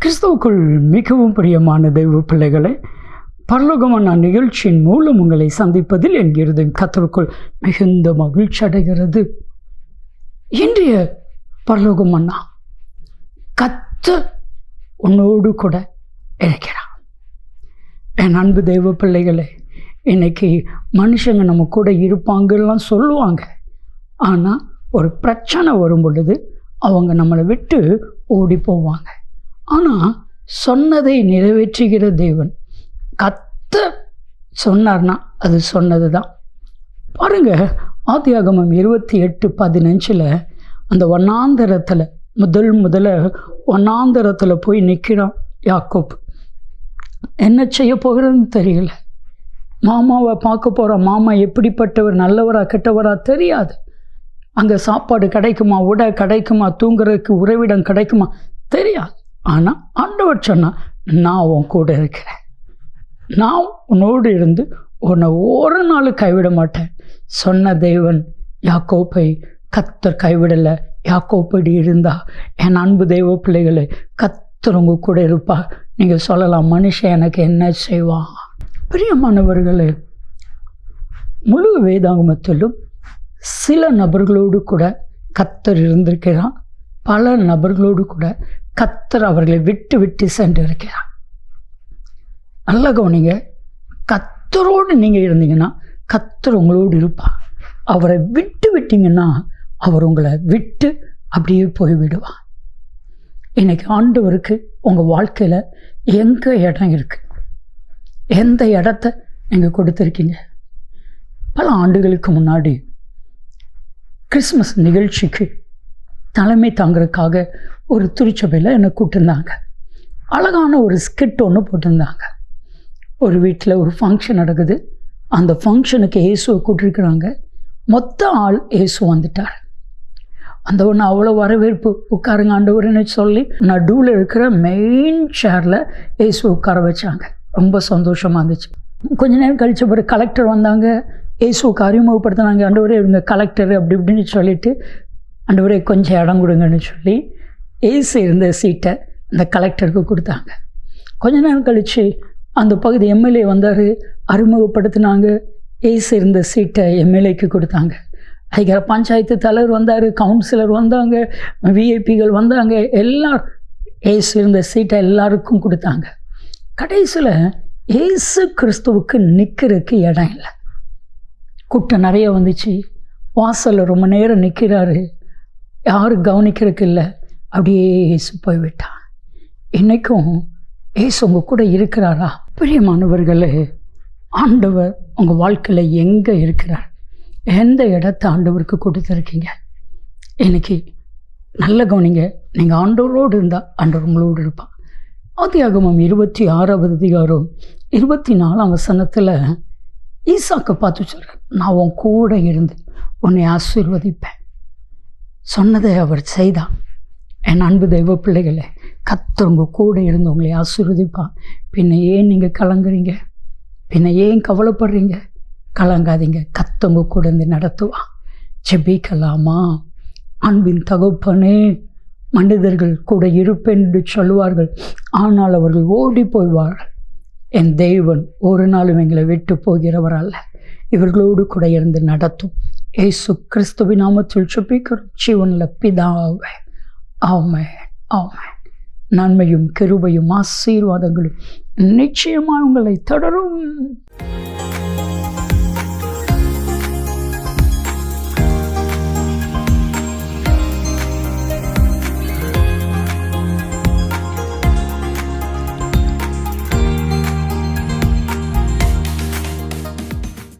கிறிஸ்துவுக்குள் மிகவும் பிரியமான தெய்வ பிள்ளைகளை, பரலோகமான நிகழ்ச்சியின் மூலம் உங்களை சந்திப்பதில் என் இருதயம் கர்த்தருக்குள் மிகுந்த மகிழ்ச்சி அடைகிறது. இன்றைய பரலோகமன்னா கர்த்தர் உன்னோடு கூட இருக்கிறார். என் அன்பு தெய்வ பிள்ளைகளை, இன்னைக்கு மனுஷங்க நம்ம கூட இருப்பாங்கலாம் சொல்லுவாங்க. ஆனால் ஒரு பிரச்சனை வரும் பொழுது அவங்க நம்மளை விட்டு ஓடி போவாங்க. ஆனால் சொன்னதை நிறைவேற்றுகிற தேவன் கர்த்தர் சொன்னார்னா அது சொன்னது தான். பாருங்கள், ஆதியாகமம் 28:15 அந்த வனாந்தரத்தில் முதல்ல வனாந்தரத்தில் போய் நிற்கிறான் யாக்கோப். என்ன செய்ய போகிறன்னு தெரியல. மாமாவை பார்க்க போகிற மாமா எப்படிப்பட்டவர், நல்லவரா கெட்டவரா தெரியாது. அங்கே சாப்பாடு கிடைக்குமா, உடை கிடைக்குமா, தூங்குறதுக்கு உறைவிடம் கிடைக்குமா தெரியாது. ஆனால் ஆண்டவர் சொன்னால், நான் உன் கூட இருக்கிறேன், நான் உன்னோடு இருந்து உன்னை ஒரு நாள் கைவிட மாட்டேன். சொன்ன தேவன் யாக்கோப்பை கர்த்தர் கைவிடலை. யாக்கோப்படி இருந்தா என் அன்பு தெய்வ பிள்ளைகளை, கர்த்தர் உங்க கூட இருப்பா. நீங்கள் சொல்லலாம், மனுஷன் எனக்கு என்ன செய்வான்? பிரியமானவர்களே, முழு வேதாகமத்திலும் சில நபர்களோடு கூட கர்த்தர் இருந்திருக்கிறான். பல நபர்களோடு கூட கர்த்தர் அவர்களை விட்டு விட்டு சென்று இருக்கிறார். நல்ல கவனிங்க, கர்த்தரோடு நீங்கள் இருந்தீங்கன்னா கர்த்தர் உங்களோடு இருப்பார். அவரை விட்டு விட்டீங்கன்னா அவர் உங்களை விட்டு அப்படியே போய்விடுவார். இன்னைக்கு ஆண்டவருக்கு உங்கள் வாழ்க்கையில் எங்கே இடம் இருக்குது? எந்த இடத்த நீங்கள் கொடுத்துருக்கீங்க? பல ஆண்டுகளுக்கு முன்னாடி கிறிஸ்மஸ் நிகழ்ச்சிக்கு தலைமை தாங்கிறதுக்காக ஒரு திருச்சபையில் என்னை கூப்பிட்டுருந்தாங்க. அழகான ஒரு ஸ்கிட் ஒன்று போட்டிருந்தாங்க. ஒரு வீட்டில் ஒரு ஃபங்க்ஷன் நடக்குது. அந்த ஃபங்க்ஷனுக்கு இயேசுவை கூப்பிட்டுருக்குறாங்க. மொத்த ஆள் இயேசு வந்துட்டார். அந்த ஒன்று அவ்வளோ வரவேற்பு. உட்காருங்க ஆண்டவர்னு சொல்லி நடுவில் இருக்கிற மெயின் சேரில் இயேசுவை உட்கார வச்சாங்க. ரொம்ப சந்தோஷமாக இருந்துச்சு. கொஞ்ச நேரம் கழிச்ச பிறகு கலெக்டர் வந்தாங்க. இயேசுவுக்கு அறிமுகப்படுத்தினாங்க. ஆண்டவரே இவங்க கலெக்டர் அப்படி இப்படின்னு சொல்லிட்டு, ஆண்டவரே கொஞ்சம் இடம் கொடுங்கன்னு சொல்லி இயேசு இருந்த சீட்டை அந்த கலெக்டருக்கு கொடுத்தாங்க. கொஞ்ச நேரம் கழித்து அந்த பகுதி எம்எல்ஏ வந்தார், அறிமுகப்படுத்தினாங்க. இயேசு இருந்த சீட்டை எம்எல்ஏக்கு கொடுத்தாங்க. அதுக்கு பஞ்சாயத்து தலைவர் வந்தார், கவுன்சிலர் வந்தாங்க, விஐபிகள் வந்தாங்க. எல்லாரும் இயேசு இருந்த சீட்டை எல்லாருக்கும் கொடுத்தாங்க. கடைசியில் இயேசு கிறிஸ்துவுக்கு நிற்கிறதுக்கு இடம் இல்லை. கூட்டம் நிறைய வந்துச்சு. வாசலில் ரொம்ப நேரம் நிற்கிறாரு, யாரும் கவனிக்கிறதுக்கு இல்லை. அப்படியே இயேசு போய்விட்டான். இன்றைக்கும் இயேசு உங்கள் கூட இருக்கிறாரா? பிரியமானவர்களே, ஆண்டவர் உங்கள் வாழ்க்கையில் எங்கே இருக்கிறார்? எந்த இடத்த ஆண்டவருக்கு கொடுத்துருக்கீங்க? இன்னைக்கு நல்ல கவனிங்க. நீங்கள் ஆண்டவரோடு இருந்தால் ஆண்டவர் உங்களோடு இருப்பார். ஆதியாகமம் 26:24 ஈசாக்கை பார்த்து சொல்கிறார், நான் உன் கூட இருந்து உன்னை ஆசீர்வதிப்பேன். சொன்னதை அவர் செய்தார். என் அன்பு தெய்வ பிள்ளைகளை, கர்த்தர் உங்கள் கூட இருந்து உங்களை ஆசீர்வதிப்பான். பின்ன ஏன் நீங்கள் கலங்குறீங்க? பின்ன ஏன் கவலைப்படுறீங்க? கலங்காதீங்க, கர்த்தர் உங்கள் கூட இருந்து நடத்துவான். ஜெபிக்கலாமா? அன்பின் தகப்பனே, மனிதர்கள் கூட இருப்பேன் என்று சொல்லுவார்கள், ஆனால் அவர்கள் ஓடி போய்வார்கள். என் தெய்வன் ஒரு நாளும் எங்களை விட்டு போகிறவர் அல்ல. இவர்களோடு கூட இருந்து நடத்தும். இயேசு கிறிஸ்துவின் நாமத்தில் ஜெபிக்கிறோம் ஜீவனில் பிதாவே. ஆமென், ஆமென். நன்மையும் கிருபையும் ஆசீர்வாதங்களும் நிச்சயமாக உங்களை தொடரும்.